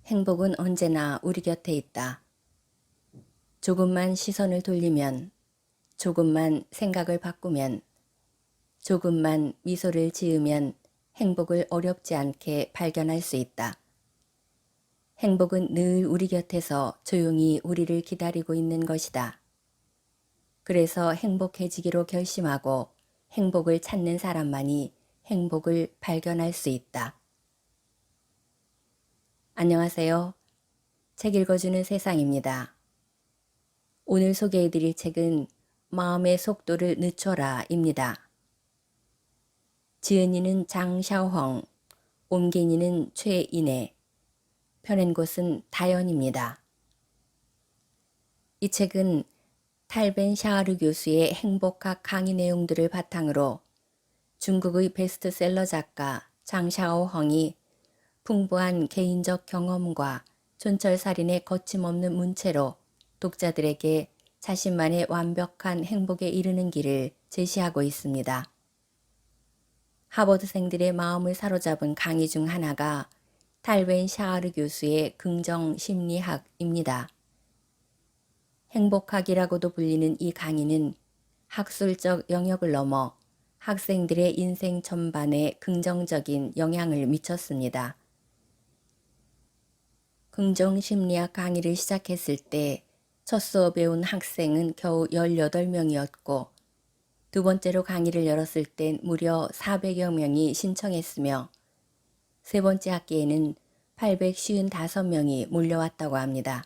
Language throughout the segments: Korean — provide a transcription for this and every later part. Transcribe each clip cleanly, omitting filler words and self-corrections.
행복은 언제나 우리 곁에 있다. 조금만 시선을 돌리면, 조금만 생각을 바꾸면, 조금만 미소를 지으면 행복을 어렵지 않게 발견할 수 있다. 행복은 늘 우리 곁에서 조용히 우리를 기다리고 있는 것이다. 그래서 행복해지기로 결심하고 행복을 찾는 사람만이 행복을 발견할 수 있다. 안녕하세요. 책 읽어주는 세상입니다. 오늘 소개해드릴 책은 마음의 속도를 늦춰라입니다. 지은이는 장샤홍, 옮긴이는 최인혜, 펴낸 곳은 다연입니다. 이 책은 탈벤 샤르 교수의 행복학 강의 내용들을 바탕으로 중국의 베스트셀러 작가 장샤오헝이 풍부한 개인적 경험과 촌철살인의 거침없는 문체로 독자들에게 자신만의 완벽한 행복에 이르는 길을 제시하고 있습니다. 하버드생들의 마음을 사로잡은 강의 중 하나가 탈벤 샤르 교수의 긍정 심리학입니다. 행복학이라고도 불리는 이 강의는 학술적 영역을 넘어 학생들의 인생 전반에 긍정적인 영향을 미쳤습니다. 긍정심리학 강의를 시작했을 때 첫 수업에 온 학생은 겨우 18명이었고 두 번째로 강의를 열었을 땐 무려 400여 명이 신청했으며 세 번째 학기에는 855명이 몰려왔다고 합니다.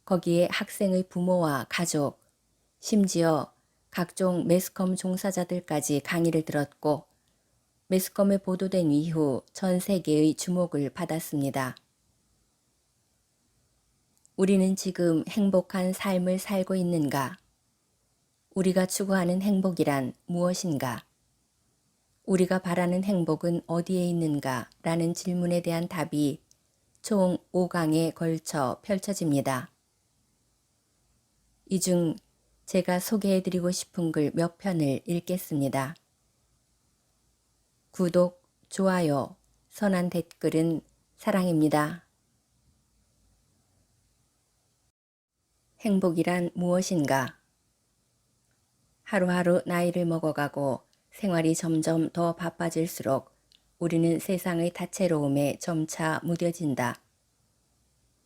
거기에 학생의 부모와 가족, 심지어 각종 매스컴 종사자들까지 강의를 들었고 매스컴에 보도된 이후 전 세계의 주목을 받았습니다. 우리는 지금 행복한 삶을 살고 있는가? 우리가 추구하는 행복이란 무엇인가? 우리가 바라는 행복은 어디에 있는가? 라는 질문에 대한 답이 총 5강에 걸쳐 펼쳐집니다. 이 중 제가 소개해드리고 싶은 글 몇 편을 읽겠습니다. 구독, 좋아요, 선한 댓글은 사랑입니다. 행복이란 무엇인가? 하루하루 나이를 먹어가고 생활이 점점 더 바빠질수록 우리는 세상의 다채로움에 점차 무뎌진다.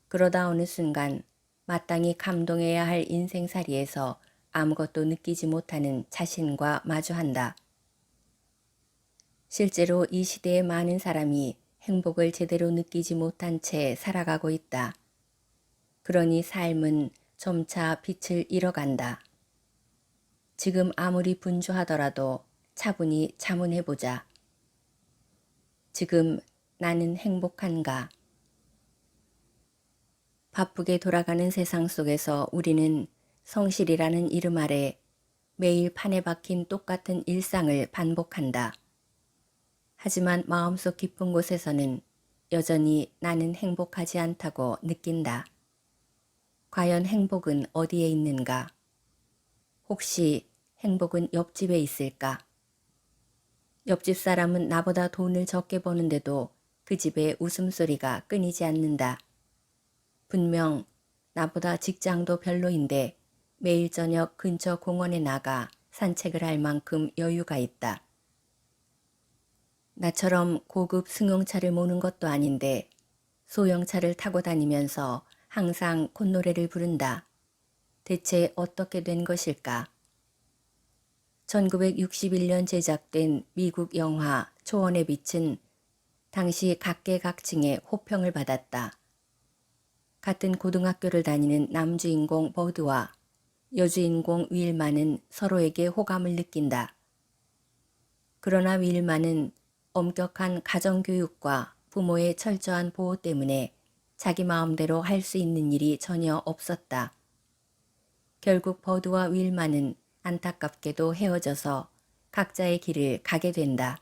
그러다 어느 순간 마땅히 감동해야 할 인생살이에서 아무것도 느끼지 못하는 자신과 마주한다. 실제로 이 시대의 많은 사람이 행복을 제대로 느끼지 못한 채 살아가고 있다. 그러니 삶은 점차 빛을 잃어간다. 지금 아무리 분주하더라도 차분히 자문해보자. 지금 나는 행복한가? 바쁘게 돌아가는 세상 속에서 우리는 성실이라는 이름 아래 매일 판에 박힌 똑같은 일상을 반복한다. 하지만 마음속 깊은 곳에서는 여전히 나는 행복하지 않다고 느낀다. 과연 행복은 어디에 있는가? 혹시 행복은 옆집에 있을까? 옆집 사람은 나보다 돈을 적게 버는데도 그 집에 웃음소리가 끊이지 않는다. 분명 나보다 직장도 별로인데 매일 저녁 근처 공원에 나가 산책을 할 만큼 여유가 있다. 나처럼 고급 승용차를 모는 것도 아닌데 소형차를 타고 다니면서 항상 콧노래를 부른다. 대체 어떻게 된 것일까? 1961년 제작된 미국 영화 초원의 빛은 당시 각계각층의 호평을 받았다. 같은 고등학교를 다니는 남주인공 버드와 여주인공 윌마는 서로에게 호감을 느낀다. 그러나 윌마는 엄격한 가정교육과 부모의 철저한 보호 때문에 자기 마음대로 할 수 있는 일이 전혀 없었다. 결국 버드와 윌마는 안타깝게도 헤어져서 각자의 길을 가게 된다.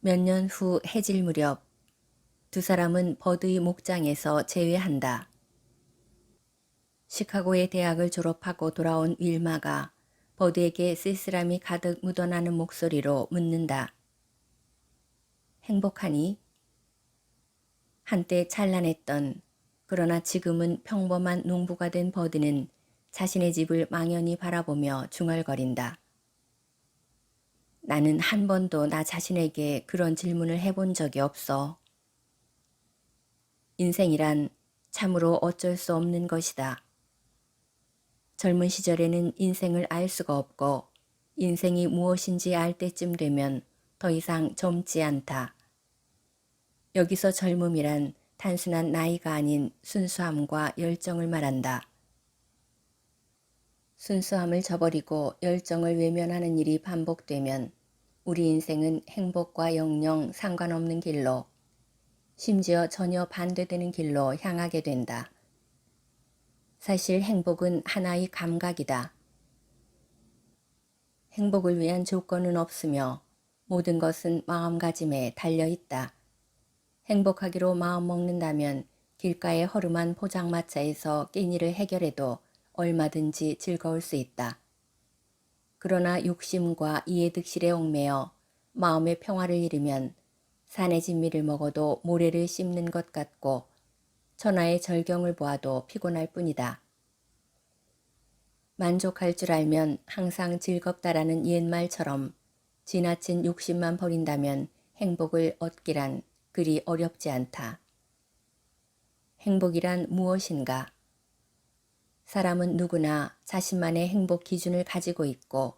몇 년 후 해질 무렵 두 사람은 버드의 목장에서 재회한다. 시카고의 대학을 졸업하고 돌아온 윌마가 버드에게 쓸쓸함이 가득 묻어나는 목소리로 묻는다. 행복하니? 한때 찬란했던 그러나 지금은 평범한 농부가 된 버드는 자신의 집을 망연히 바라보며 중얼거린다. 나는 한 번도 나 자신에게 그런 질문을 해본 적이 없어. 인생이란 참으로 어쩔 수 없는 것이다. 젊은 시절에는 인생을 알 수가 없고 인생이 무엇인지 알 때쯤 되면 더 이상 젊지 않다. 여기서 젊음이란 단순한 나이가 아닌 순수함과 열정을 말한다. 순수함을 저버리고 열정을 외면하는 일이 반복되면 우리 인생은 행복과 영영 상관없는 길로, 심지어 전혀 반대되는 길로 향하게 된다. 사실 행복은 하나의 감각이다. 행복을 위한 조건은 없으며 모든 것은 마음가짐에 달려 있다. 행복하기로 마음먹는다면 길가의 허름한 포장마차에서 끼니를 해결해도 얼마든지 즐거울 수 있다. 그러나 욕심과 이해득실에 얽매여 마음의 평화를 잃으면 산의 진미를 먹어도 모래를 씹는 것 같고 천하의 절경을 보아도 피곤할 뿐이다. 만족할 줄 알면 항상 즐겁다라는 옛말처럼 지나친 욕심만 버린다면 행복을 얻기란 그리 어렵지 않다. 행복이란 무엇인가? 사람은 누구나 자신만의 행복 기준을 가지고 있고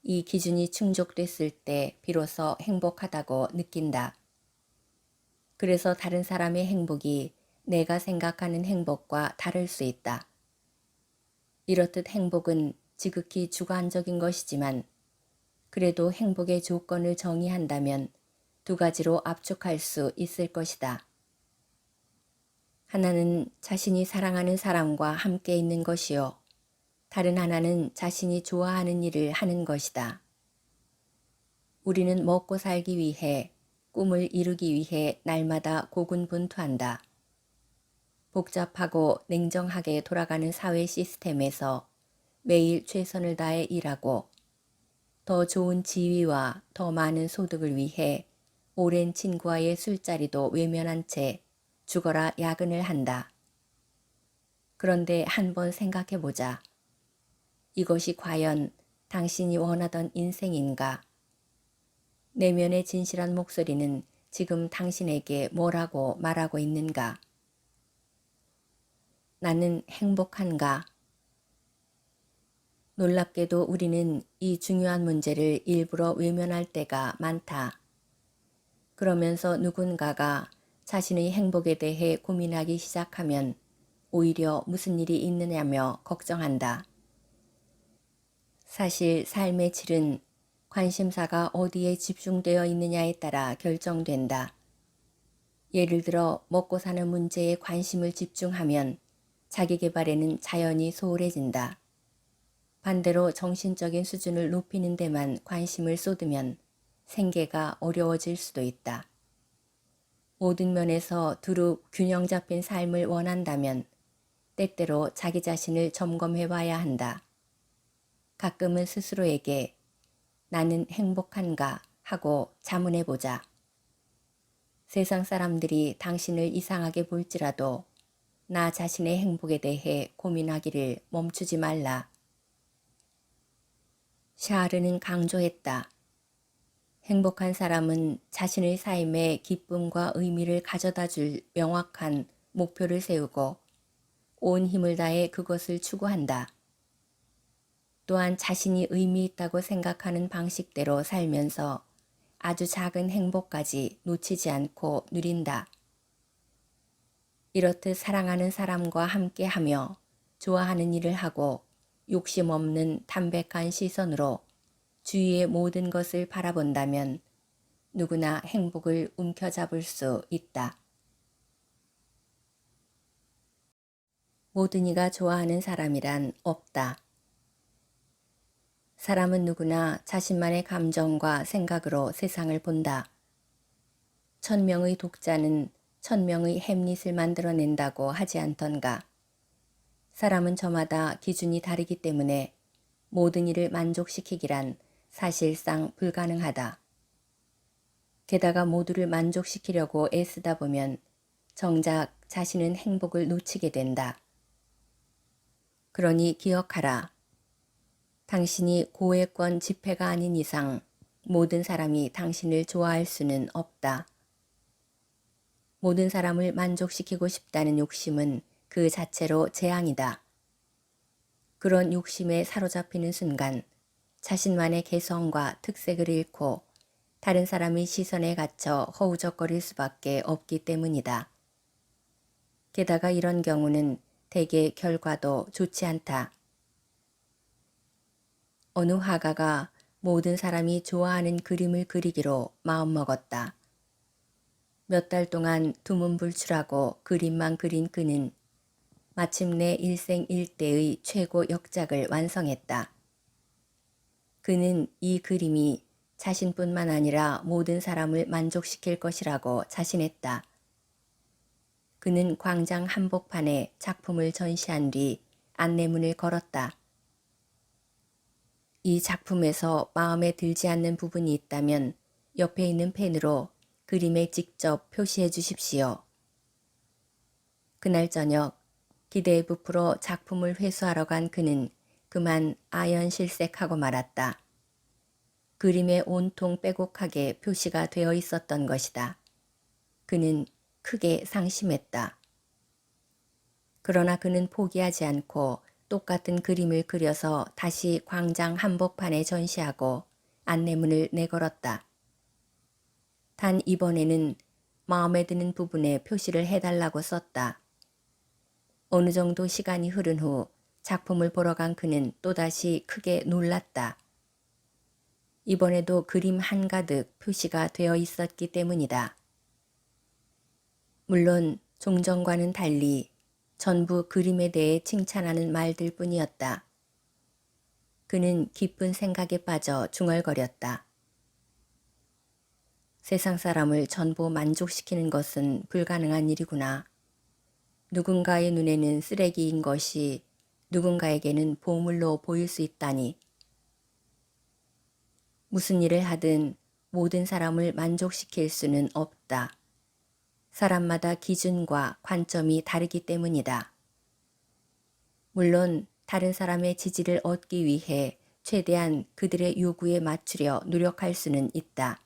이 기준이 충족됐을 때 비로소 행복하다고 느낀다. 그래서 다른 사람의 행복이 내가 생각하는 행복과 다를 수 있다. 이렇듯 행복은 지극히 주관적인 것이지만 그래도 행복의 조건을 정의한다면 두 가지로 압축할 수 있을 것이다. 하나는 자신이 사랑하는 사람과 함께 있는 것이요. 다른 하나는 자신이 좋아하는 일을 하는 것이다. 우리는 먹고 살기 위해, 꿈을 이루기 위해 날마다 고군분투한다. 복잡하고 냉정하게 돌아가는 사회 시스템에서 매일 최선을 다해 일하고 더 좋은 지위와 더 많은 소득을 위해 오랜 친구와의 술자리도 외면한 채 죽어라 야근을 한다. 그런데 한번 생각해보자. 이것이 과연 당신이 원하던 인생인가? 내면의 진실한 목소리는 지금 당신에게 뭐라고 말하고 있는가? 나는 행복한가? 놀랍게도 우리는 이 중요한 문제를 일부러 외면할 때가 많다. 그러면서 누군가가 자신의 행복에 대해 고민하기 시작하면 오히려 무슨 일이 있느냐며 걱정한다. 사실 삶의 질은 관심사가 어디에 집중되어 있느냐에 따라 결정된다. 예를 들어 먹고 사는 문제에 관심을 집중하면 자기 개발에는 자연히 소홀해진다. 반대로 정신적인 수준을 높이는 데만 관심을 쏟으면 생계가 어려워질 수도 있다. 모든 면에서 두루 균형 잡힌 삶을 원한다면 때때로 자기 자신을 점검해 봐야 한다. 가끔은 스스로에게 나는 행복한가 하고 자문해 보자. 세상 사람들이 당신을 이상하게 볼지라도 나 자신의 행복에 대해 고민하기를 멈추지 말라. 샤르는 강조했다. 행복한 사람은 자신의 삶에 기쁨과 의미를 가져다 줄 명확한 목표를 세우고 온 힘을 다해 그것을 추구한다. 또한 자신이 의미 있다고 생각하는 방식대로 살면서 아주 작은 행복까지 놓치지 않고 누린다. 이렇듯 사랑하는 사람과 함께하며 좋아하는 일을 하고 욕심 없는 담백한 시선으로 주위의 모든 것을 바라본다면 누구나 행복을 움켜잡을 수 있다. 모든 이가 좋아하는 사람이란 없다. 사람은 누구나 자신만의 감정과 생각으로 세상을 본다. 1000명의 독자는 1000명의 햄릿을 만들어낸다고 하지 않던가. 사람은 저마다 기준이 다르기 때문에 모든 일을 만족시키기란 사실상 불가능하다. 게다가 모두를 만족시키려고 애쓰다 보면 정작 자신은 행복을 놓치게 된다. 그러니 기억하라. 당신이 고액권 지폐가 아닌 이상 모든 사람이 당신을 좋아할 수는 없다. 모든 사람을 만족시키고 싶다는 욕심은 그 자체로 재앙이다. 그런 욕심에 사로잡히는 순간 자신만의 개성과 특색을 잃고 다른 사람의 시선에 갇혀 허우적거릴 수밖에 없기 때문이다. 게다가 이런 경우는 대개 결과도 좋지 않다. 어느 화가가 모든 사람이 좋아하는 그림을 그리기로 마음먹었다. 몇 달 동안 두문불출하고 그림만 그린 그는 마침내 일생일대의 최고 역작을 완성했다. 그는 이 그림이 자신뿐만 아니라 모든 사람을 만족시킬 것이라고 자신했다. 그는 광장 한복판에 작품을 전시한 뒤 안내문을 걸었다. 이 작품에서 마음에 들지 않는 부분이 있다면 옆에 있는 펜으로 그림에 직접 표시해 주십시오. 그날 저녁 기대에 부풀어 작품을 회수하러 간 그는 그만 아연실색하고 말았다. 그림에 온통 빼곡하게 표시가 되어 있었던 것이다. 그는 크게 상심했다. 그러나 그는 포기하지 않고 똑같은 그림을 그려서 다시 광장 한복판에 전시하고 안내문을 내걸었다. 단 이번에는 마음에 드는 부분에 표시를 해달라고 썼다. 어느 정도 시간이 흐른 후 작품을 보러 간 그는 또다시 크게 놀랐다. 이번에도 그림 한가득 표시가 되어 있었기 때문이다. 물론 종전과는 달리 전부 그림에 대해 칭찬하는 말들 뿐이었다. 그는 깊은 생각에 빠져 중얼거렸다. 세상 사람을 전부 만족시키는 것은 불가능한 일이구나. 누군가의 눈에는 쓰레기인 것이 누군가에게는 보물로 보일 수 있다니. 무슨 일을 하든 모든 사람을 만족시킬 수는 없다. 사람마다 기준과 관점이 다르기 때문이다. 물론 다른 사람의 지지를 얻기 위해 최대한 그들의 요구에 맞추려 노력할 수는 있다.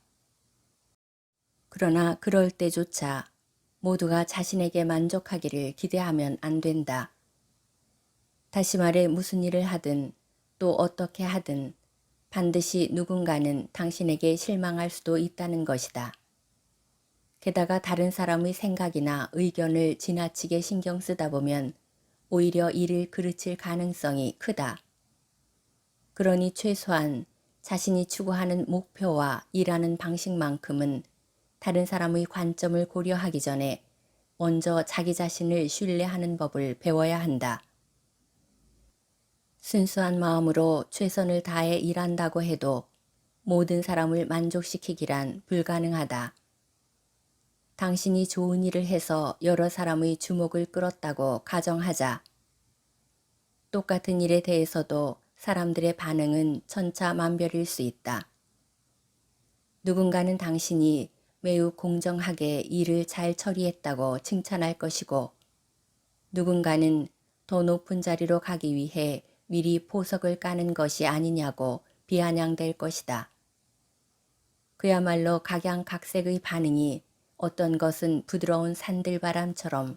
그러나 그럴 때조차 모두가 자신에게 만족하기를 기대하면 안 된다. 다시 말해 무슨 일을 하든 또 어떻게 하든 반드시 누군가는 당신에게 실망할 수도 있다는 것이다. 게다가 다른 사람의 생각이나 의견을 지나치게 신경 쓰다 보면 오히려 일을 그르칠 가능성이 크다. 그러니 최소한 자신이 추구하는 목표와 일하는 방식만큼은 다른 사람의 관점을 고려하기 전에 먼저 자기 자신을 신뢰하는 법을 배워야 한다. 순수한 마음으로 최선을 다해 일한다고 해도 모든 사람을 만족시키기란 불가능하다. 당신이 좋은 일을 해서 여러 사람의 주목을 끌었다고 가정하자. 똑같은 일에 대해서도 사람들의 반응은 천차만별일 수 있다. 누군가는 당신이 매우 공정하게 일을 잘 처리했다고 칭찬할 것이고, 누군가는 더 높은 자리로 가기 위해 미리 포석을 까는 것이 아니냐고 비아냥댈 것이다. 그야말로 각양각색의 반응이 어떤 것은 부드러운 산들바람처럼,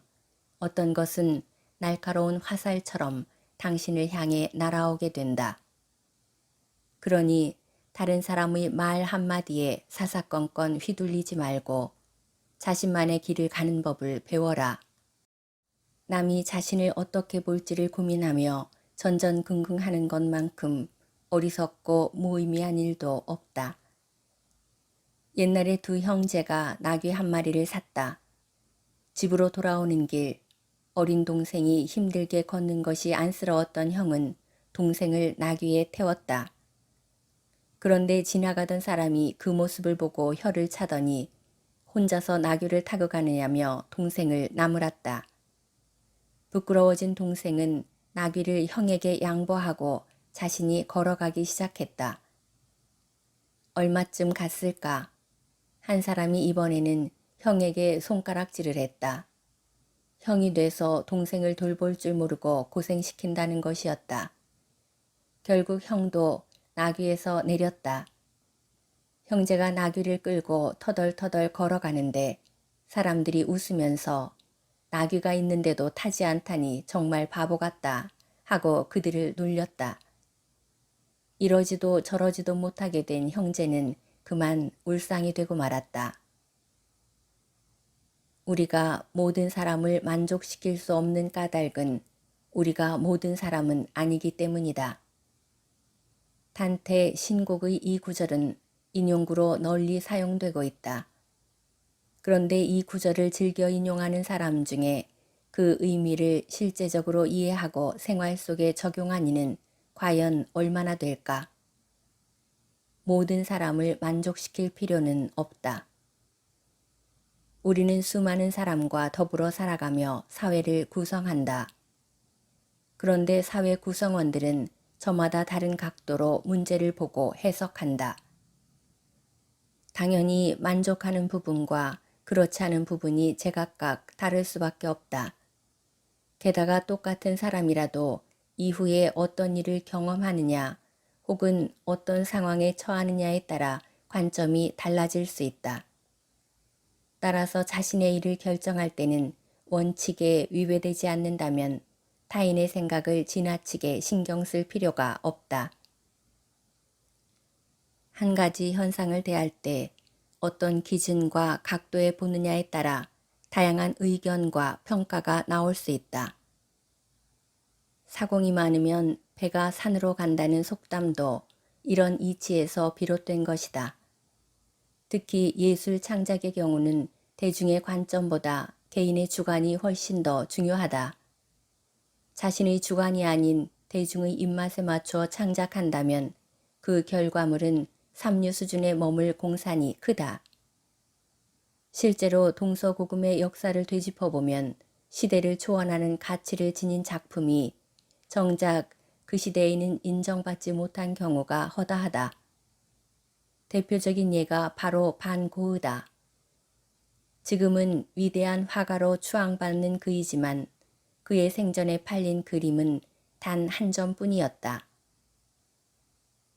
어떤 것은 날카로운 화살처럼 당신을 향해 날아오게 된다. 그러니 다른 사람의 말 한마디에 사사건건 휘둘리지 말고 자신만의 길을 가는 법을 배워라. 남이 자신을 어떻게 볼지를 고민하며 전전긍긍하는 것만큼 어리석고 무의미한 일도 없다. 옛날에 두 형제가 나귀 한 마리를 샀다. 집으로 돌아오는 길, 어린 동생이 힘들게 걷는 것이 안쓰러웠던 형은 동생을 나귀에 태웠다. 그런데 지나가던 사람이 그 모습을 보고 혀를 차더니 혼자서 나귀를 타고 가느냐며 동생을 나무랐다. 부끄러워진 동생은 나귀를 형에게 양보하고 자신이 걸어가기 시작했다. 얼마쯤 갔을까? 한 사람이 이번에는 형에게 손가락질을 했다. 형이 돼서 동생을 돌볼 줄 모르고 고생시킨다는 것이었다. 결국 형도 나귀에서 내렸다. 형제가 나귀를 끌고 터덜터덜 걸어가는데 사람들이 웃으면서 나귀가 있는데도 타지 않다니 정말 바보 같다 하고 그들을 놀렸다. 이러지도 저러지도 못하게 된 형제는 그만 울상이 되고 말았다. 우리가 모든 사람을 만족시킬 수 없는 까닭은 우리가 모든 사람은 아니기 때문이다. 단테 신곡의 이 구절은 인용구로 널리 사용되고 있다. 그런데 이 구절을 즐겨 인용하는 사람 중에 그 의미를 실제적으로 이해하고 생활 속에 적용한 이는 과연 얼마나 될까? 모든 사람을 만족시킬 필요는 없다. 우리는 수많은 사람과 더불어 살아가며 사회를 구성한다. 그런데 사회 구성원들은 저마다 다른 각도로 문제를 보고 해석한다. 당연히 만족하는 부분과 그렇지 않은 부분이 제각각 다를 수밖에 없다. 게다가 똑같은 사람이라도 이후에 어떤 일을 경험하느냐 혹은 어떤 상황에 처하느냐에 따라 관점이 달라질 수 있다. 따라서 자신의 일을 결정할 때는 원칙에 위배되지 않는다면 타인의 생각을 지나치게 신경 쓸 필요가 없다. 한 가지 현상을 대할 때 어떤 기준과 각도에 보느냐에 따라 다양한 의견과 평가가 나올 수 있다. 사공이 많으면 배가 산으로 간다는 속담도 이런 이치에서 비롯된 것이다. 특히 예술 창작의 경우는 대중의 관점보다 개인의 주관이 훨씬 더 중요하다. 자신의 주관이 아닌 대중의 입맛에 맞추어 창작한다면 그 결과물은 삼류 수준에 머물 공산이 크다. 실제로 동서고금의 역사를 되짚어보면 시대를 초월하는 가치를 지닌 작품이 정작 그 시대에는 인정받지 못한 경우가 허다하다. 대표적인 예가 바로 반고흐다. 지금은 위대한 화가로 추앙받는 그이지만 그의 생전에 팔린 그림은 단 한 점뿐이었다.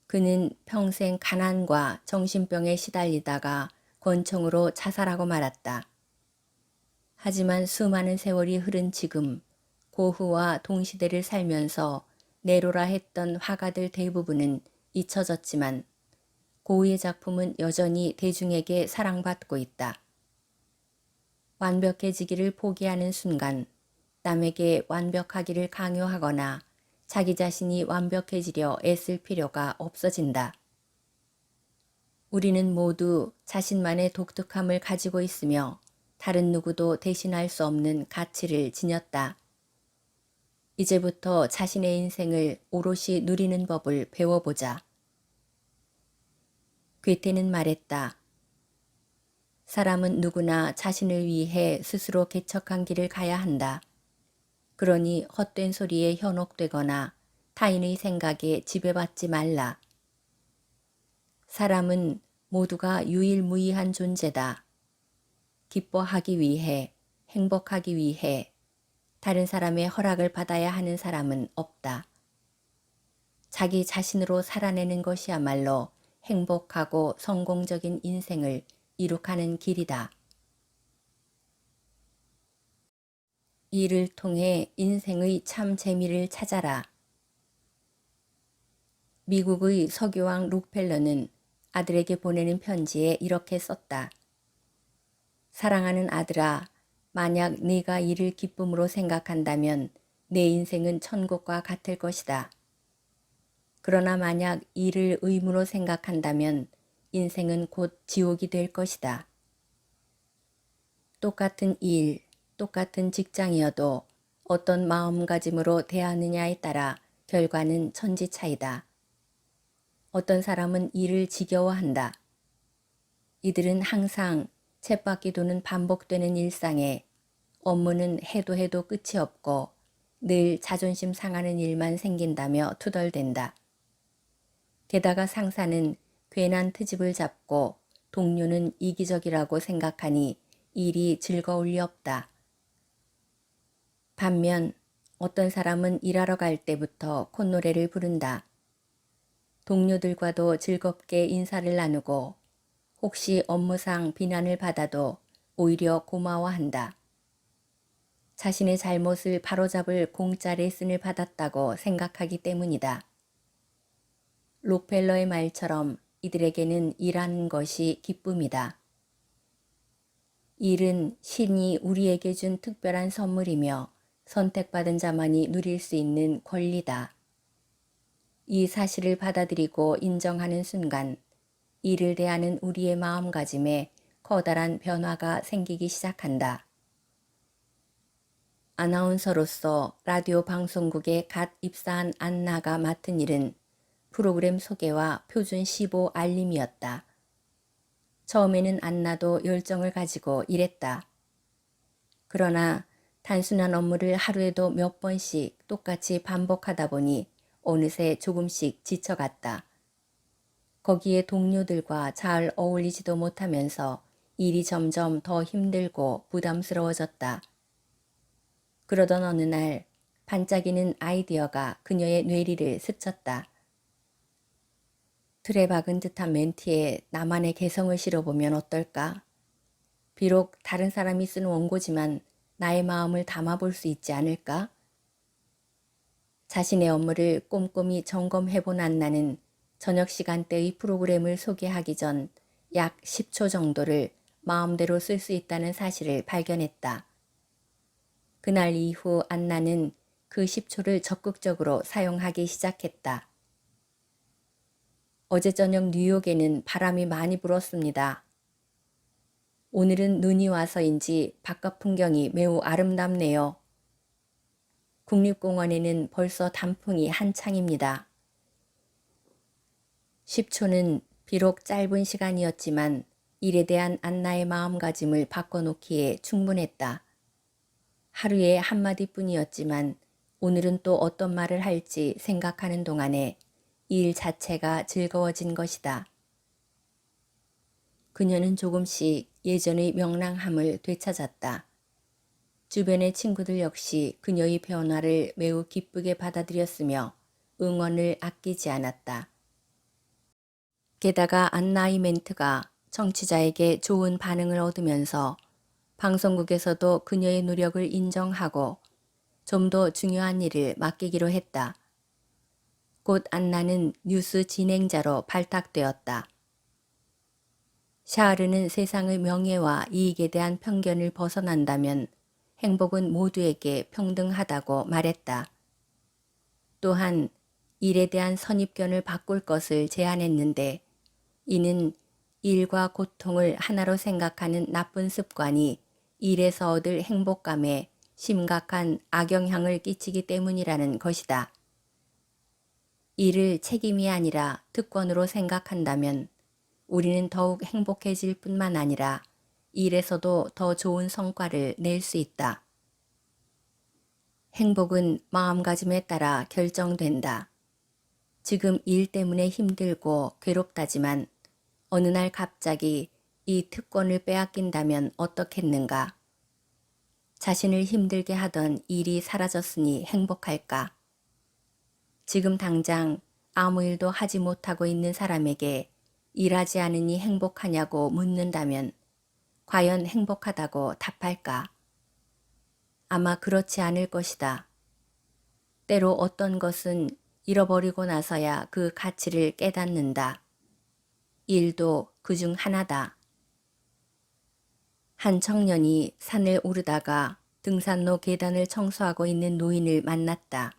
그는 평생 가난과 정신병에 시달리다가 권총으로 자살하고 말았다. 하지만 수많은 세월이 흐른 지금 고흐와 동시대를 살면서 내로라 했던 화가들 대부분은 잊혀졌지만 고흐의 작품은 여전히 대중에게 사랑받고 있다. 완벽해지기를 포기하는 순간 남에게 완벽하기를 강요하거나 자기 자신이 완벽해지려 애쓸 필요가 없어진다. 우리는 모두 자신만의 독특함을 가지고 있으며 다른 누구도 대신할 수 없는 가치를 지녔다. 이제부터 자신의 인생을 오롯이 누리는 법을 배워보자. 괴테는 말했다. 사람은 누구나 자신을 위해 스스로 개척한 길을 가야 한다. 그러니 헛된 소리에 현혹되거나 타인의 생각에 지배받지 말라. 사람은 모두가 유일무이한 존재다. 기뻐하기 위해, 행복하기 위해 다른 사람의 허락을 받아야 하는 사람은 없다. 자기 자신으로 살아내는 것이야말로 행복하고 성공적인 인생을 이룩하는 길이다. 이를 통해 인생의 참 재미를 찾아라. 미국의 서교황 록펠러는 아들에게 보내는 편지에 이렇게 썼다. 사랑하는 아들아, 만약 네가 이를 기쁨으로 생각한다면 내 인생은 천국과 같을 것이다. 그러나 만약 이를 의무로 생각한다면 인생은 곧 지옥이 될 것이다. 똑같은 일, 똑같은 직장이어도 어떤 마음가짐으로 대하느냐에 따라 결과는 천지차이다. 어떤 사람은 일을 지겨워한다. 이들은 항상 쳇바퀴 도는 반복되는 일상에 업무는 해도 해도 끝이 없고 늘 자존심 상하는 일만 생긴다며 투덜댄다. 게다가 상사는 괜한 트집을 잡고 동료는 이기적이라고 생각하니 일이 즐거울 리 없다. 반면 어떤 사람은 일하러 갈 때부터 콧노래를 부른다. 동료들과도 즐겁게 인사를 나누고 혹시 업무상 비난을 받아도 오히려 고마워한다. 자신의 잘못을 바로잡을 공짜 레슨을 받았다고 생각하기 때문이다. 록펠러의 말처럼 이들에게는 일하는 것이 기쁨이다. 일은 신이 우리에게 준 특별한 선물이며 선택받은 자만이 누릴 수 있는 권리다. 이 사실을 받아들이고 인정하는 순간 일을 대하는 우리의 마음가짐에 커다란 변화가 생기기 시작한다. 아나운서로서 라디오 방송국에 갓 입사한 안나가 맡은 일은 프로그램 소개와 표준 시보 알림이었다. 처음에는 안나도 열정을 가지고 일했다. 그러나 단순한 업무를 하루에도 몇 번씩 똑같이 반복하다 보니 어느새 조금씩 지쳐갔다. 거기에 동료들과 잘 어울리지도 못하면서 일이 점점 더 힘들고 부담스러워졌다. 그러던 어느 날 반짝이는 아이디어가 그녀의 뇌리를 스쳤다. 틀에 박은 듯한 멘트에 나만의 개성을 실어보면 어떨까? 비록 다른 사람이 쓴 원고지만 나의 마음을 담아볼 수 있지 않을까? 자신의 업무를 꼼꼼히 점검해본 안나는 저녁 시간대의 프로그램을 소개하기 전 약 10초 정도를 마음대로 쓸 수 있다는 사실을 발견했다. 그날 이후 안나는 그 10초를 적극적으로 사용하기 시작했다. 어제 저녁 뉴욕에는 바람이 많이 불었습니다. 오늘은 눈이 와서인지 바깥 풍경이 매우 아름답네요. 국립공원에는 벌써 단풍이 한창입니다. 10초는 비록 짧은 시간이었지만 일에 대한 안나의 마음가짐을 바꿔놓기에 충분했다. 하루에 한마디뿐이었지만 오늘은 또 어떤 말을 할지 생각하는 동안에 일 자체가 즐거워진 것이다. 그녀는 조금씩 예전의 명랑함을 되찾았다. 주변의 친구들 역시 그녀의 변화를 매우 기쁘게 받아들였으며 응원을 아끼지 않았다. 게다가 안나의 멘트가 청취자에게 좋은 반응을 얻으면서 방송국에서도 그녀의 노력을 인정하고 좀 더 중요한 일을 맡기기로 했다. 곧 안나는 뉴스 진행자로 발탁되었다. 샤르는 세상의 명예와 이익에 대한 편견을 벗어난다면 행복은 모두에게 평등하다고 말했다. 또한 일에 대한 선입견을 바꿀 것을 제안했는데 이는 일과 고통을 하나로 생각하는 나쁜 습관이 일에서 얻을 행복감에 심각한 악영향을 끼치기 때문이라는 것이다. 일을 책임이 아니라 특권으로 생각한다면 우리는 더욱 행복해질 뿐만 아니라 일에서도 더 좋은 성과를 낼 수 있다. 행복은 마음가짐에 따라 결정된다. 지금 일 때문에 힘들고 괴롭다지만 어느 날 갑자기 이 특권을 빼앗긴다면 어떻겠는가? 자신을 힘들게 하던 일이 사라졌으니 행복할까? 지금 당장 아무 일도 하지 못하고 있는 사람에게 일하지 않으니 행복하냐고 묻는다면 과연 행복하다고 답할까? 아마 그렇지 않을 것이다. 때로 어떤 것은 잃어버리고 나서야 그 가치를 깨닫는다. 일도 그중 하나다. 한 청년이 산을 오르다가 등산로 계단을 청소하고 있는 노인을 만났다.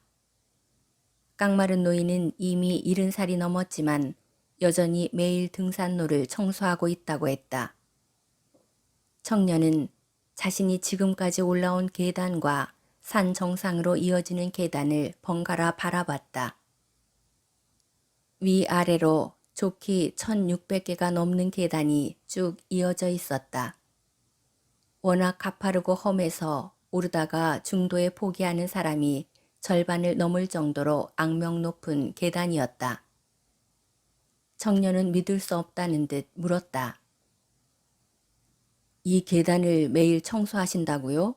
깡마른 노인은 이미 70살이 넘었지만 여전히 매일 등산로를 청소하고 있다고 했다. 청년은 자신이 지금까지 올라온 계단과 산 정상으로 이어지는 계단을 번갈아 바라봤다. 위아래로 좋기 1600개가 넘는 계단이 쭉 이어져 있었다. 워낙 가파르고 험해서 오르다가 중도에 포기하는 사람이 절반을 넘을 정도로 악명 높은 계단이었다. 청년은 믿을 수 없다는 듯 물었다. 이 계단을 매일 청소하신다고요?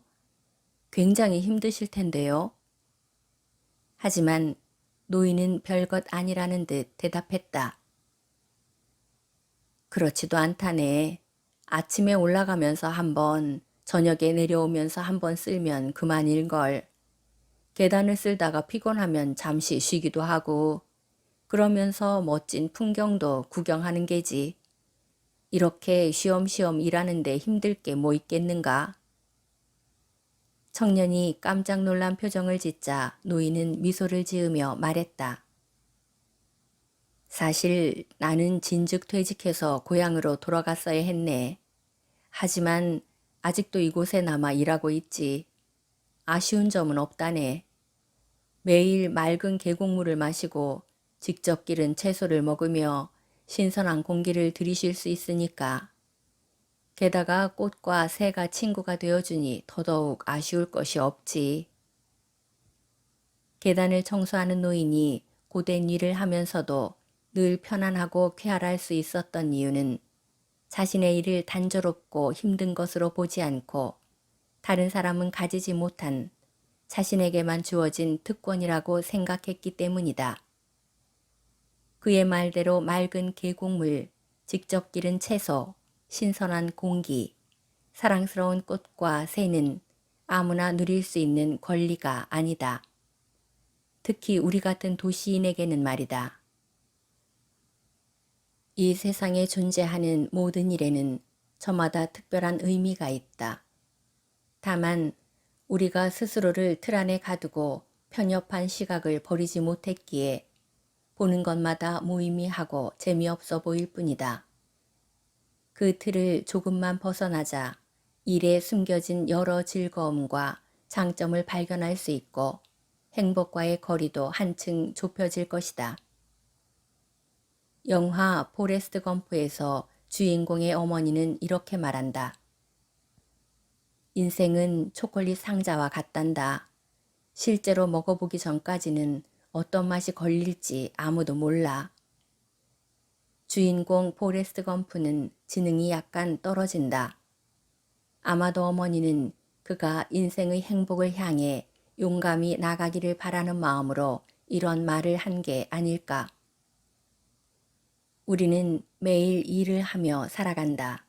굉장히 힘드실 텐데요. 하지만 노인은 별것 아니라는 듯 대답했다. 그렇지도 않다네. 아침에 올라가면서 한 번, 저녁에 내려오면서 한 번 쓸면 그만일걸. 계단을 쓸다가 피곤하면 잠시 쉬기도 하고, 그러면서 멋진 풍경도 구경하는 게지. 이렇게 쉬엄쉬엄 일하는데 힘들 게 뭐 있겠는가? 청년이 깜짝 놀란 표정을 짓자 노인은 미소를 지으며 말했다. 사실 나는 진즉 퇴직해서 고향으로 돌아갔어야 했네. 하지만 아직도 이곳에 남아 일하고 있지. 아쉬운 점은 없다네. 매일 맑은 계곡물을 마시고 직접 기른 채소를 먹으며 신선한 공기를 들이쉴 수 있으니까. 게다가 꽃과 새가 친구가 되어주니 더더욱 아쉬울 것이 없지. 계단을 청소하는 노인이 고된 일을 하면서도 늘 편안하고 쾌활할 수 있었던 이유는 자신의 일을 단조롭고 힘든 것으로 보지 않고 다른 사람은 가지지 못한 자신에게만 주어진 특권이라고 생각했기 때문이다. 그의 말대로 맑은 계곡물, 직접 기른 채소, 신선한 공기, 사랑스러운 꽃과 새는 아무나 누릴 수 있는 권리가 아니다. 특히 우리 같은 도시인에게는 말이다. 이 세상에 존재하는 모든 일에는 저마다 특별한 의미가 있다. 다만 우리가 스스로를 틀 안에 가두고 편협한 시각을 버리지 못했기에 보는 것마다 무의미하고 재미없어 보일 뿐이다. 그 틀을 조금만 벗어나자 일에 숨겨진 여러 즐거움과 장점을 발견할 수 있고 행복과의 거리도 한층 좁혀질 것이다. 영화 포레스트 검프에서 주인공의 어머니는 이렇게 말한다. 인생은 초콜릿 상자와 같단다. 실제로 먹어보기 전까지는 어떤 맛이 걸릴지 아무도 몰라. 주인공 포레스트 검프는 지능이 약간 떨어진다. 아마도 어머니는 그가 인생의 행복을 향해 용감히 나가기를 바라는 마음으로 이런 말을 한 게 아닐까. 우리는 매일 일을 하며 살아간다.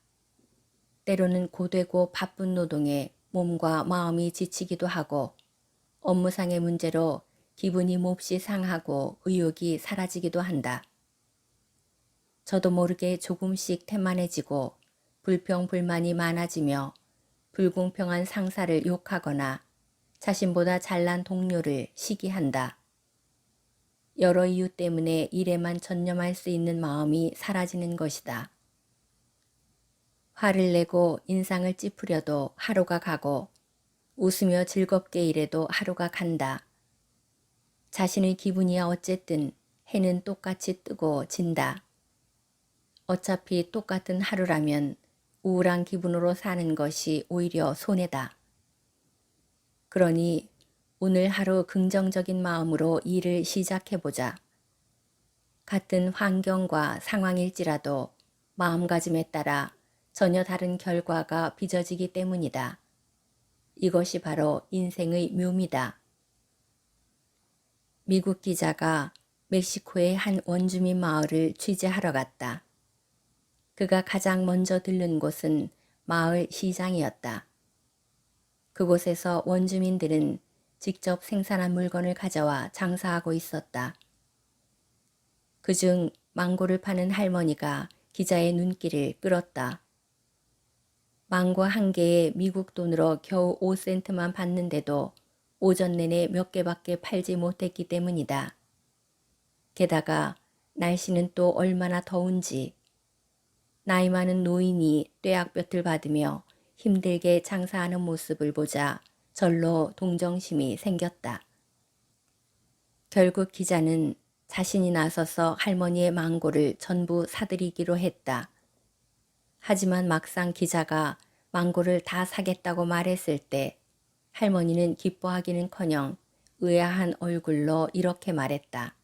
때로는 고되고 바쁜 노동에 몸과 마음이 지치기도 하고 업무상의 문제로 기분이 몹시 상하고 의욕이 사라지기도 한다. 저도 모르게 조금씩 태만해지고 불평불만이 많아지며 불공평한 상사를 욕하거나 자신보다 잘난 동료를 시기한다. 여러 이유 때문에 일에만 전념할 수 있는 마음이 사라지는 것이다. 화를 내고 인상을 찌푸려도 하루가 가고 웃으며 즐겁게 일해도 하루가 간다. 자신의 기분이야 어쨌든 해는 똑같이 뜨고 진다. 어차피 똑같은 하루라면 우울한 기분으로 사는 것이 오히려 손해다. 그러니 오늘 하루 긍정적인 마음으로 일을 시작해보자. 같은 환경과 상황일지라도 마음가짐에 따라 전혀 다른 결과가 빚어지기 때문이다. 이것이 바로 인생의 묘미다. 미국 기자가 멕시코의 한 원주민 마을을 취재하러 갔다. 그가 가장 먼저 들른 곳은 마을 시장이었다. 그곳에서 원주민들은 직접 생산한 물건을 가져와 장사하고 있었다. 그중 망고를 파는 할머니가 기자의 눈길을 끌었다. 망고 한 개에 미국 돈으로 겨우 5센트만 받는데도 오전 내내 몇 개밖에 팔지 못했기 때문이다. 게다가 날씨는 또 얼마나 더운지 나이 많은 노인이 뙤약볕을 받으며 힘들게 장사하는 모습을 보자 절로 동정심이 생겼다. 결국 기자는 자신이 나서서 할머니의 망고를 전부 사들이기로 했다. 하지만 막상 기자가 망고를 다 사겠다고 말했을 때 할머니는 기뻐하기는커녕 의아한 얼굴로 이렇게 말했다.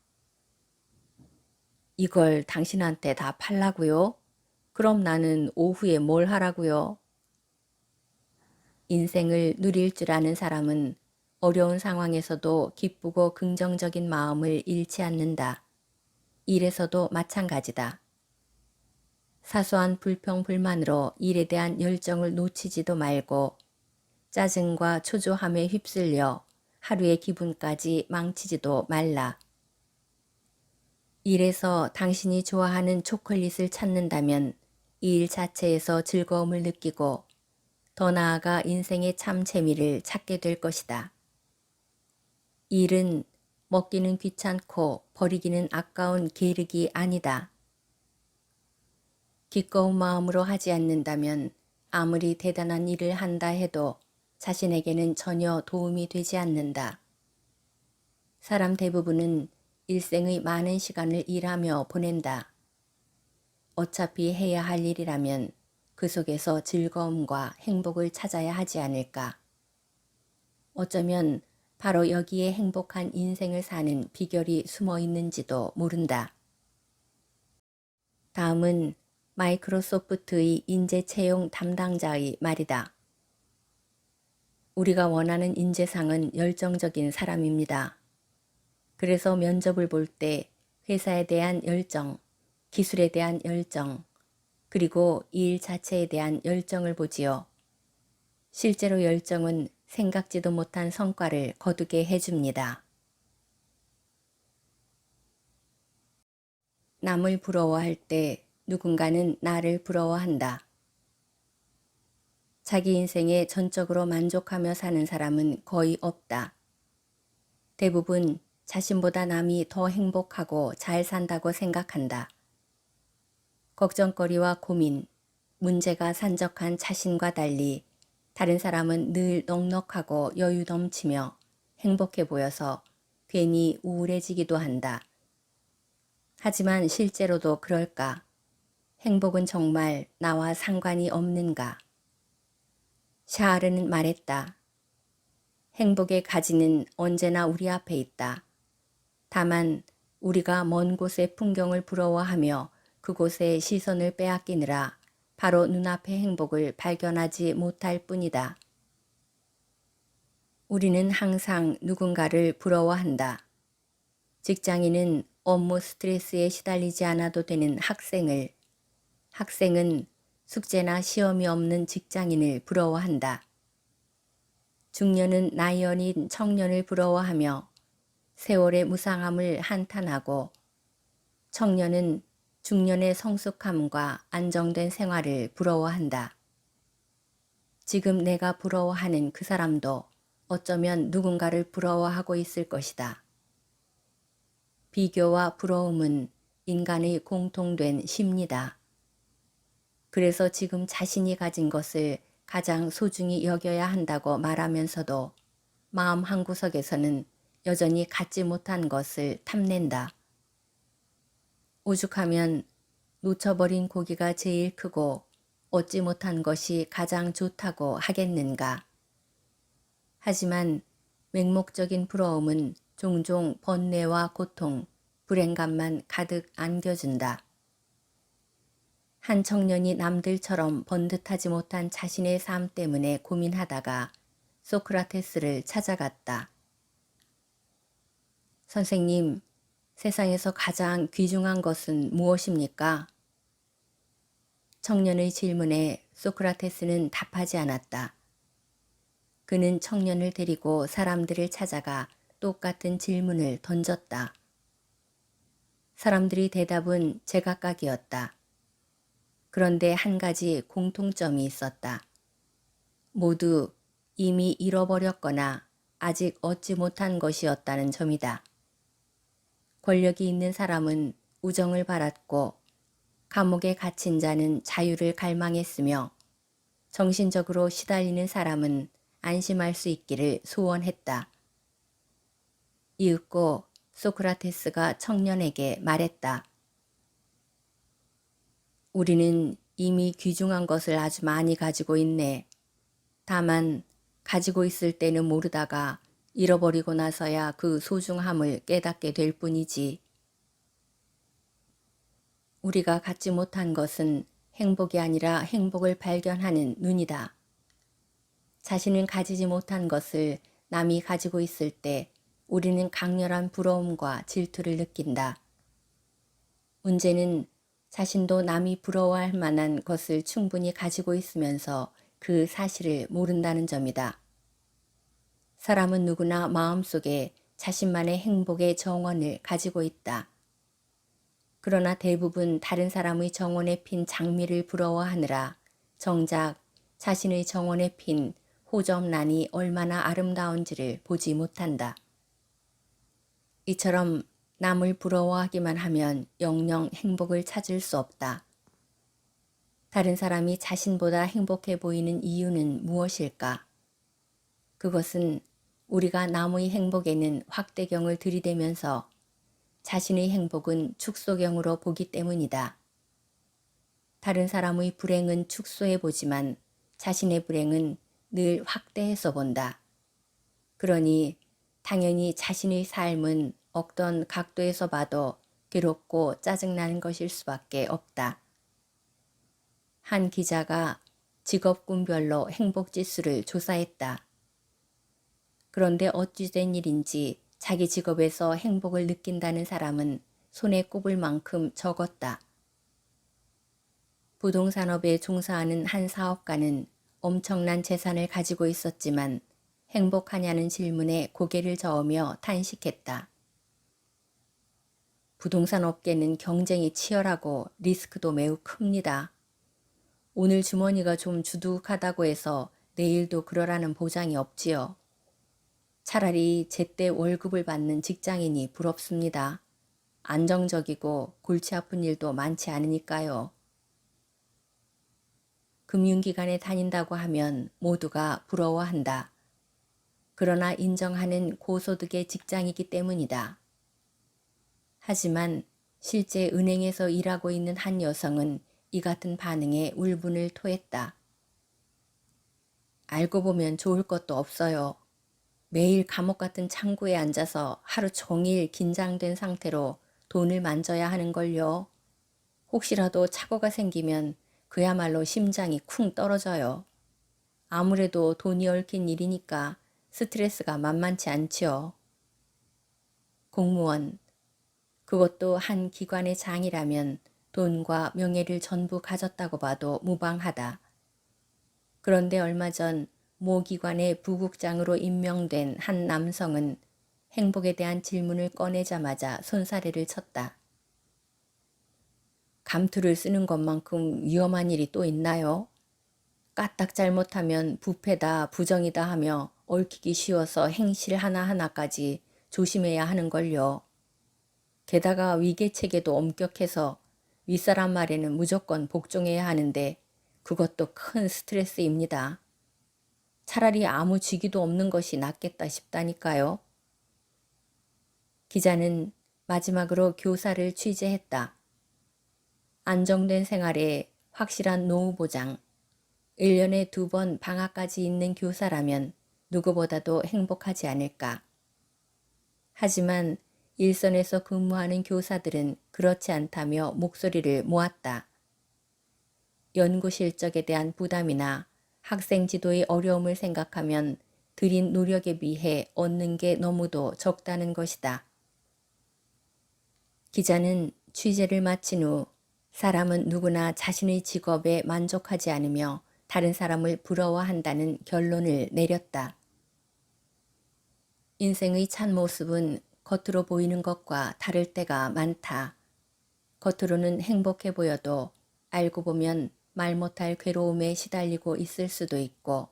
이걸 당신한테 다 팔라고요? 그럼 나는 오후에 뭘 하라고요? 인생을 누릴 줄 아는 사람은 어려운 상황에서도 기쁘고 긍정적인 마음을 잃지 않는다. 일에서도 마찬가지다. 사소한 불평불만으로 일에 대한 열정을 놓치지도 말고 짜증과 초조함에 휩쓸려 하루의 기분까지 망치지도 말라. 일에서 당신이 좋아하는 초콜릿을 찾는다면 이 일 자체에서 즐거움을 느끼고 더 나아가 인생의 참 재미를 찾게 될 것이다. 일은 먹기는 귀찮고 버리기는 아까운 계륵이 아니다. 기꺼운 마음으로 하지 않는다면 아무리 대단한 일을 한다 해도 자신에게는 전혀 도움이 되지 않는다. 사람 대부분은 일생의 많은 시간을 일하며 보낸다. 어차피 해야 할 일이라면 그 속에서 즐거움과 행복을 찾아야 하지 않을까. 어쩌면 바로 여기에 행복한 인생을 사는 비결이 숨어 있는지도 모른다. 다음은 마이크로소프트의 인재 채용 담당자의 말이다. 우리가 원하는 인재상은 열정적인 사람입니다. 그래서 면접을 볼 때 회사에 대한 열정, 기술에 대한 열정, 그리고 이 일 자체에 대한 열정을 보지요. 실제로 열정은 생각지도 못한 성과를 거두게 해줍니다. 남을 부러워할 때 누군가는 나를 부러워한다. 자기 인생에 전적으로 만족하며 사는 사람은 거의 없다. 대부분 자신보다 남이 더 행복하고 잘 산다고 생각한다. 걱정거리와 고민, 문제가 산적한 자신과 달리 다른 사람은 늘 넉넉하고 여유 넘치며 행복해 보여서 괜히 우울해지기도 한다. 하지만 실제로도 그럴까? 행복은 정말 나와 상관이 없는가? 샤르는 말했다. 행복의 가지는 언제나 우리 앞에 있다. 다만 우리가 먼 곳의 풍경을 부러워하며 그곳의 시선을 빼앗기느라 바로 눈앞의 행복을 발견하지 못할 뿐이다. 우리는 항상 누군가를 부러워한다. 직장인은 업무 스트레스에 시달리지 않아도 되는 학생을, 학생은 숙제나 시험이 없는 직장인을 부러워한다. 중년은 나이 어린 청년을 부러워하며 세월의 무상함을 한탄하고 청년은 중년의 성숙함과 안정된 생활을 부러워한다. 지금 내가 부러워하는 그 사람도 어쩌면 누군가를 부러워하고 있을 것이다. 비교와 부러움은 인간의 공통된 심리다. 그래서 지금 자신이 가진 것을 가장 소중히 여겨야 한다고 말하면서도 마음 한구석에서는 여전히 갖지 못한 것을 탐낸다. 오죽하면 놓쳐버린 고기가 제일 크고 얻지 못한 것이 가장 좋다고 하겠는가. 하지만 맹목적인 부러움은 종종 번뇌와 고통, 불행감만 가득 안겨준다. 한 청년이 남들처럼 번듯하지 못한 자신의 삶 때문에 고민하다가 소크라테스를 찾아갔다. 선생님, 세상에서 가장 귀중한 것은 무엇입니까? 청년의 질문에 소크라테스는 답하지 않았다. 그는 청년을 데리고 사람들을 찾아가 똑같은 질문을 던졌다. 사람들이 대답은 제각각이었다. 그런데 한 가지 공통점이 있었다. 모두 이미 잃어버렸거나 아직 얻지 못한 것이었다는 점이다. 권력이 있는 사람은 우정을 바랐고 감옥에 갇힌 자는 자유를 갈망했으며 정신적으로 시달리는 사람은 안심할 수 있기를 소원했다. 이윽고 소크라테스가 청년에게 말했다. 우리는 이미 귀중한 것을 아주 많이 가지고 있네. 다만 가지고 있을 때는 모르다가 잃어버리고 나서야 그 소중함을 깨닫게 될 뿐이지. 우리가 갖지 못한 것은 행복이 아니라 행복을 발견하는 눈이다. 자신은 가지지 못한 것을 남이 가지고 있을 때 우리는 강렬한 부러움과 질투를 느낀다. 문제는 자신도 남이 부러워할 만한 것을 충분히 가지고 있으면서 그 사실을 모른다는 점이다. 사람은 누구나 마음속에 자신만의 행복의 정원을 가지고 있다. 그러나 대부분 다른 사람의 정원에 핀 장미를 부러워하느라 정작 자신의 정원에 핀 호접란이 얼마나 아름다운지를 보지 못한다. 이처럼 남을 부러워하기만 하면 영영 행복을 찾을 수 없다. 다른 사람이 자신보다 행복해 보이는 이유는 무엇일까? 그것은 우리가 남의 행복에는 확대경을 들이대면서 자신의 행복은 축소경으로 보기 때문이다. 다른 사람의 불행은 축소해 보지만 자신의 불행은 늘 확대해서 본다. 그러니 당연히 자신의 삶은 어떤 각도에서 봐도 괴롭고 짜증나는 것일 수밖에 없다. 한 기자가 직업군별로 행복지수를 조사했다. 그런데 어찌 된 일인지 자기 직업에서 행복을 느낀다는 사람은 손에 꼽을 만큼 적었다. 부동산업에 종사하는 한 사업가는 엄청난 재산을 가지고 있었지만 행복하냐는 질문에 고개를 저으며 탄식했다. 부동산 업계는 경쟁이 치열하고 리스크도 매우 큽니다. 오늘 주머니가 좀 두둑하다고 해서 내일도 그러라는 보장이 없지요. 차라리 제때 월급을 받는 직장인이 부럽습니다. 안정적이고 골치 아픈 일도 많지 않으니까요. 금융기관에 다닌다고 하면 모두가 부러워한다. 그러나 인정하는 고소득의 직장이기 때문이다. 하지만 실제 은행에서 일하고 있는 한 여성은 이 같은 반응에 울분을 토했다. 알고 보면 좋을 것도 없어요. 매일 감옥 같은 창구에 앉아서 하루 종일 긴장된 상태로 돈을 만져야 하는 걸요. 혹시라도 착오가 생기면 그야말로 심장이 쿵 떨어져요. 아무래도 돈이 얽힌 일이니까 스트레스가 만만치 않지요. 공무원, 그것도 한 기관의 장이라면 돈과 명예를 전부 가졌다고 봐도 무방하다. 그런데 얼마 전 모 기관의 부국장으로 임명된 한 남성은 행복에 대한 질문을 꺼내자마자 손사래를 쳤다. 감투를 쓰는 것만큼 위험한 일이 또 있나요? 까딱 잘못하면 부패다 부정이다 하며 얽히기 쉬워서 행실 하나하나까지 조심해야 하는 걸요. 게다가 위계체계도 엄격해서 윗사람 말에는 무조건 복종해야 하는데 그것도 큰 스트레스입니다. 차라리 아무 직위도 없는 것이 낫겠다 싶다니까요. 기자는 마지막으로 교사를 취재했다. 안정된 생활에 확실한 노후 보장, 1년에 2번 방학까지 있는 교사라면 누구보다도 행복하지 않을까. 하지만 일선에서 근무하는 교사들은 그렇지 않다며 목소리를 모았다. 연구 실적에 대한 부담이나 학생 지도의 어려움을 생각하면 들인 노력에 비해 얻는 게 너무도 적다는 것이다. 기자는 취재를 마친 후 사람은 누구나 자신의 직업에 만족하지 않으며 다른 사람을 부러워한다는 결론을 내렸다. 인생의 참모습은 겉으로 보이는 것과 다를 때가 많다. 겉으로는 행복해 보여도 알고 보면 말 못할 괴로움에 시달리고 있을 수도 있고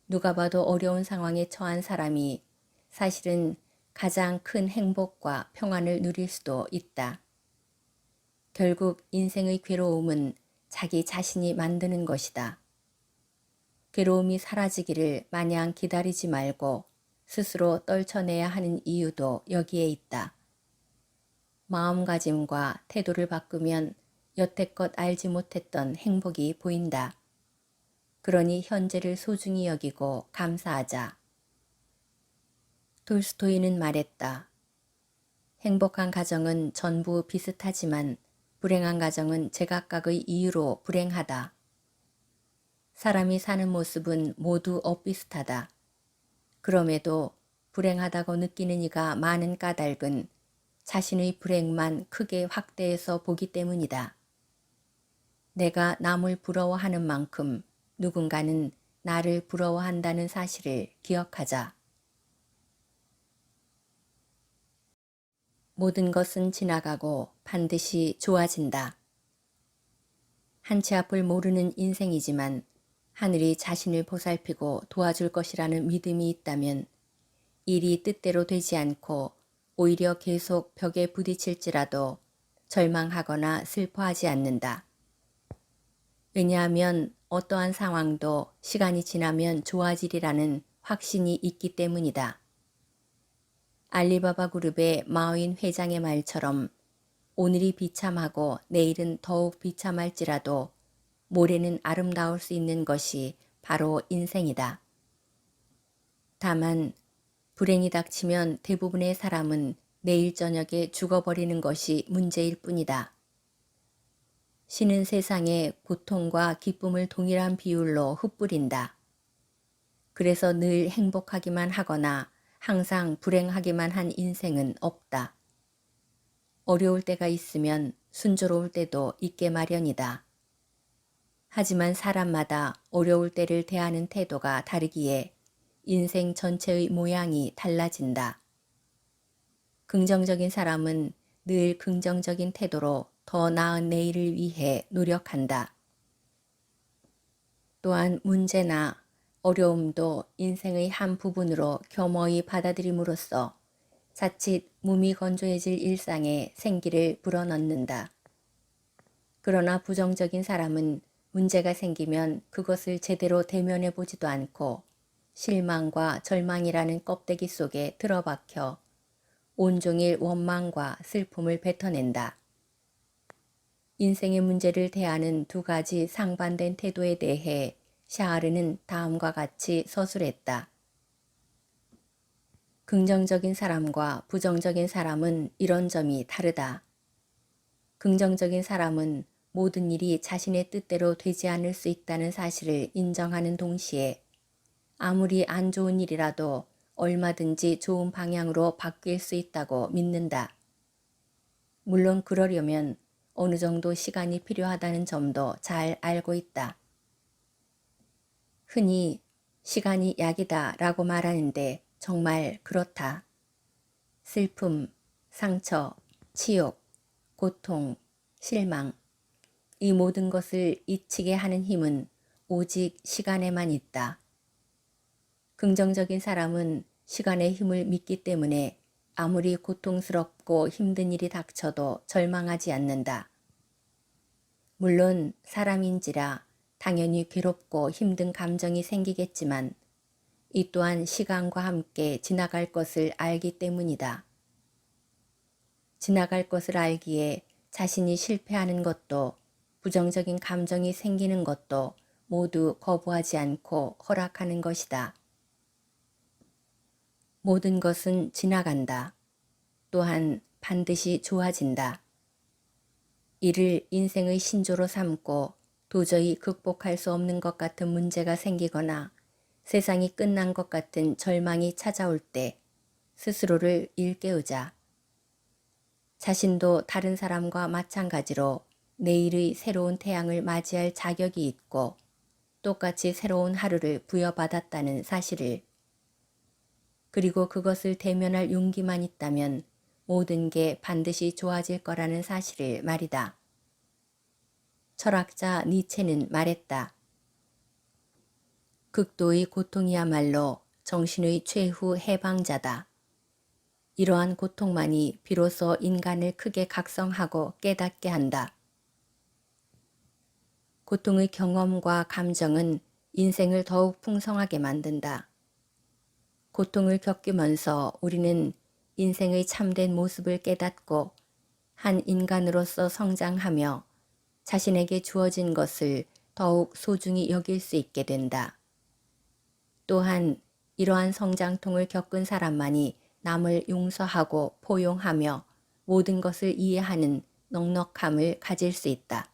누가 봐도 어려운 상황에 처한 사람이 사실은 가장 큰 행복과 평안을 누릴 수도 있다. 결국 인생의 괴로움은 자기 자신이 만드는 것이다. 괴로움이 사라지기를 마냥 기다리지 말고 스스로 떨쳐내야 하는 이유도 여기에 있다. 마음가짐과 태도를 바꾸면 여태껏 알지 못했던 행복이 보인다. 그러니 현재를 소중히 여기고 감사하자. 톨스토이는 말했다. 행복한 가정은 전부 비슷하지만 불행한 가정은 제각각의 이유로 불행하다. 사람이 사는 모습은 모두 엇비슷하다. 그럼에도 불행하다고 느끼는 이가 많은 까닭은 자신의 불행만 크게 확대해서 보기 때문이다. 내가 남을 부러워하는 만큼 누군가는 나를 부러워한다는 사실을 기억하자. 모든 것은 지나가고 반드시 좋아진다. 한치 앞을 모르는 인생이지만 하늘이 자신을 보살피고 도와줄 것이라는 믿음이 있다면 일이 뜻대로 되지 않고 오히려 계속 벽에 부딪힐지라도 절망하거나 슬퍼하지 않는다. 왜냐하면 어떠한 상황도 시간이 지나면 좋아지리라는 확신이 있기 때문이다. 알리바바 그룹의 마윈 회장의 말처럼 오늘이 비참하고 내일은 더욱 비참할지라도 모레는 아름다울 수 있는 것이 바로 인생이다. 다만 불행이 닥치면 대부분의 사람은 내일 저녁에 죽어버리는 것이 문제일 뿐이다. 신은 세상에 고통과 기쁨을 동일한 비율로 흩뿌린다. 그래서 늘 행복하기만 하거나 항상 불행하기만 한 인생은 없다. 어려울 때가 있으면 순조로울 때도 있게 마련이다. 하지만 사람마다 어려울 때를 대하는 태도가 다르기에 인생 전체의 모양이 달라진다. 긍정적인 사람은 늘 긍정적인 태도로 더 나은 내일을 위해 노력한다. 또한 문제나 어려움도 인생의 한 부분으로 겸허히 받아들임으로써 자칫 몸이 건조해질 일상에 생기를 불어넣는다. 그러나 부정적인 사람은 문제가 생기면 그것을 제대로 대면해 보지도 않고 실망과 절망이라는 껍데기 속에 들어박혀 온종일 원망과 슬픔을 뱉어낸다. 인생의 문제를 대하는 두 가지 상반된 태도에 대해 샤르는 다음과 같이 서술했다. 긍정적인 사람과 부정적인 사람은 이런 점이 다르다. 긍정적인 사람은 모든 일이 자신의 뜻대로 되지 않을 수 있다는 사실을 인정하는 동시에 아무리 안 좋은 일이라도 얼마든지 좋은 방향으로 바뀔 수 있다고 믿는다. 물론 그러려면 어느 정도 시간이 필요하다는 점도 잘 알고 있다. 흔히 시간이 약이다 라고 말하는데 정말 그렇다. 슬픔, 상처, 치욕, 고통, 실망, 이 모든 것을 잊히게 하는 힘은 오직 시간에만 있다. 긍정적인 사람은 시간의 힘을 믿기 때문에 아무리 고통스럽고 힘든 일이 닥쳐도 절망하지 않는다. 물론 사람인지라 당연히 괴롭고 힘든 감정이 생기겠지만 이 또한 시간과 함께 지나갈 것을 알기 때문이다. 지나갈 것을 알기에 자신이 실패하는 것도 부정적인 감정이 생기는 것도 모두 거부하지 않고 허락하는 것이다. 모든 것은 지나간다. 또한 반드시 좋아진다. 이를 인생의 신조로 삼고 도저히 극복할 수 없는 것 같은 문제가 생기거나 세상이 끝난 것 같은 절망이 찾아올 때 스스로를 일깨우자. 자신도 다른 사람과 마찬가지로 내일의 새로운 태양을 맞이할 자격이 있고 똑같이 새로운 하루를 부여받았다는 사실을, 그리고 그것을 대면할 용기만 있다면 모든 게 반드시 좋아질 거라는 사실을 말이다. 철학자 니체는 말했다. 극도의 고통이야말로 정신의 최후 해방자다. 이러한 고통만이 비로소 인간을 크게 각성하고 깨닫게 한다. 고통의 경험과 감정은 인생을 더욱 풍성하게 만든다. 고통을 겪으면서 우리는 인생의 참된 모습을 깨닫고 한 인간으로서 성장하며 자신에게 주어진 것을 더욱 소중히 여길 수 있게 된다. 또한 이러한 성장통을 겪은 사람만이 남을 용서하고 포용하며 모든 것을 이해하는 넉넉함을 가질 수 있다.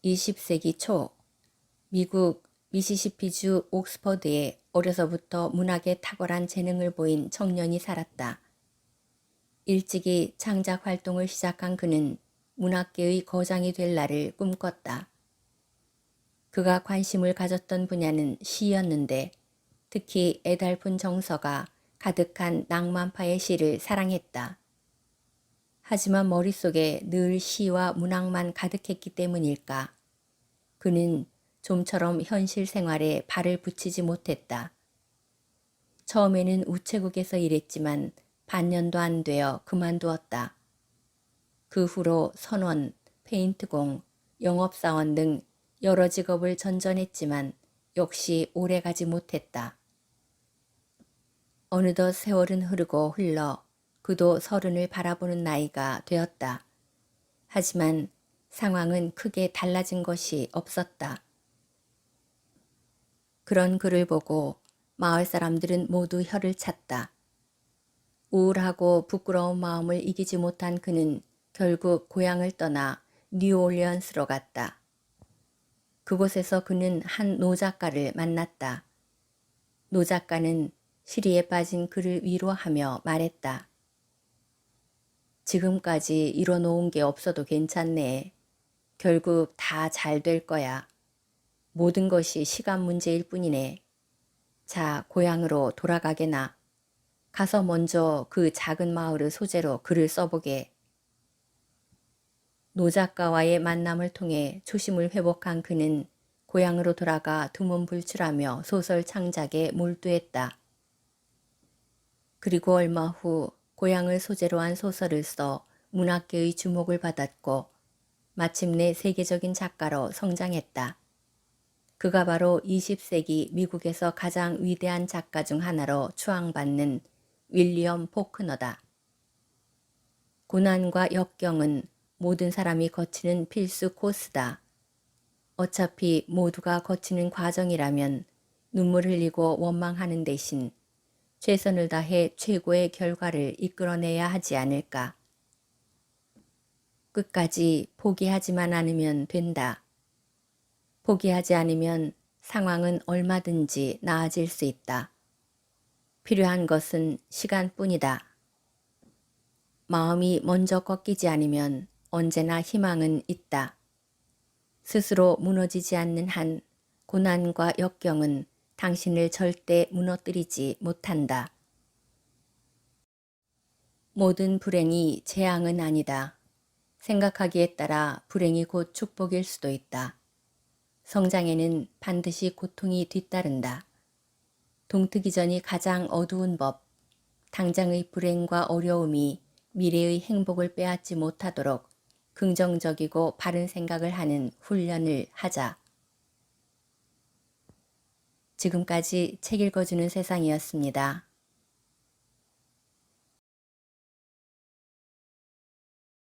20세기 초 미국 미시시피주 옥스퍼드에 어려서부터 문학에 탁월한 재능을 보인 청년이 살았다. 일찍이 창작 활동을 시작한 그는 문학계의 거장이 될 날을 꿈꿨다. 그가 관심을 가졌던 분야는 시였는데 특히 애달픈 정서가 가득한 낭만파의 시를 사랑했다. 하지만 머릿속에 늘 시와 문학만 가득했기 때문일까? 그는 좀처럼 현실 생활에 발을 붙이지 못했다. 처음에는 우체국에서 일했지만 반년도 안 되어 그만두었다. 그 후로 선원, 페인트공, 영업사원 등 여러 직업을 전전했지만 역시 오래가지 못했다. 어느덧 세월은 흐르고 흘러 그도 30을 바라보는 나이가 되었다. 하지만 상황은 크게 달라진 것이 없었다. 그런 그를 보고 마을 사람들은 모두 혀를 찼다. 우울하고 부끄러운 마음을 이기지 못한 그는 결국 고향을 떠나 뉴올리언스로 갔다. 그곳에서 그는 한 노작가를 만났다. 노작가는 시리에 빠진 그를 위로하며 말했다. 지금까지 이뤄놓은 게 없어도 괜찮네. 결국 다 잘 될 거야. 모든 것이 시간 문제일 뿐이네. 자, 고향으로 돌아가게나. 가서 먼저 그 작은 마을을 소재로 글을 써보게. 노 작가와의 만남을 통해 초심을 회복한 그는 고향으로 돌아가 두문불출하며 소설 창작에 몰두했다. 그리고 얼마 후 고향을 소재로 한 소설을 써 문학계의 주목을 받았고 마침내 세계적인 작가로 성장했다. 그가 바로 20세기 미국에서 가장 위대한 작가 중 하나로 추앙받는 윌리엄 포크너다. 고난과 역경은 모든 사람이 거치는 필수 코스다. 어차피 모두가 거치는 과정이라면 눈물 흘리고 원망하는 대신 최선을 다해 최고의 결과를 이끌어내야 하지 않을까. 끝까지 포기하지만 않으면 된다. 포기하지 않으면 상황은 얼마든지 나아질 수 있다. 필요한 것은 시간뿐이다. 마음이 먼저 꺾이지 않으면 언제나 희망은 있다. 스스로 무너지지 않는 한 고난과 역경은 당신을 절대 무너뜨리지 못한다. 모든 불행이 재앙은 아니다. 생각하기에 따라 불행이 곧 축복일 수도 있다. 성장에는 반드시 고통이 뒤따른다. 동트기 전이 가장 어두운 법, 당장의 불행과 어려움이 미래의 행복을 빼앗지 못하도록 긍정적이고 바른 생각을 하는 훈련을 하자. 지금까지 책 읽어주는 세상이었습니다.